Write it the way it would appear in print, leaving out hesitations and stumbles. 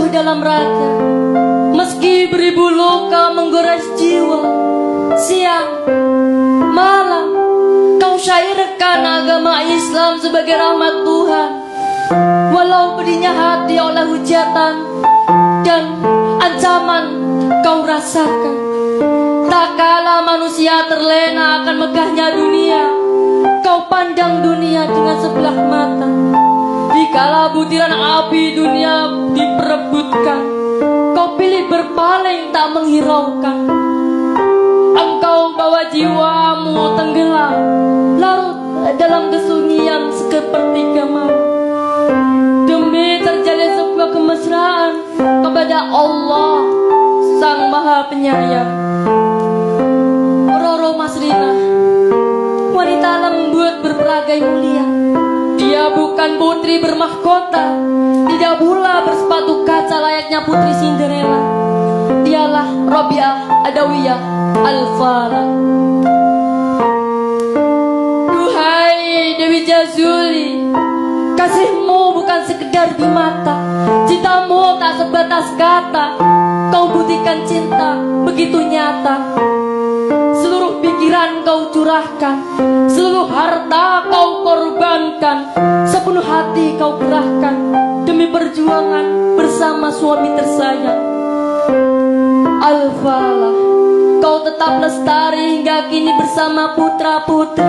jatuh dalam raga, meski beribu luka menggores jiwa. Siang, malam, kau syairkan agama Islam sebagai rahmat Tuhan. Walau pedihnya hati oleh hujatan dan ancaman kau rasakan. Tak kala manusia terlena akan megahnya dunia, kau pandang dunia dengan sebelah mata. Dikala butiran api dunia diperebutkan, kau pilih berpaling tak menghiraukan. Engkau bawa jiwamu tenggelam, larut dalam kesunyian sepertiga malam, demi terjalin sebuah kemesraan kepada Allah Sang Maha Penyayang. Roro Masrina, wanita lembut berperagai mulia. Dia bukan putri bermahkota, tidak pula bersepatu kaca layaknya putri Cinderella. Dialah Robiah Adawiyah Al-Falah. Duhai Dewi Jazuli, kasihmu bukan sekedar di mata, cintamu tak sebatas kata. Kau buktikan cinta begitu nyata. Seluruh pikiran kau curahkan, seluruh harta kau korbankan, sepenuh hati kau kerahkan demi perjuangan bersama suami tersayang. Al-Falah, kau tetap lestari hingga kini bersama putra-putri.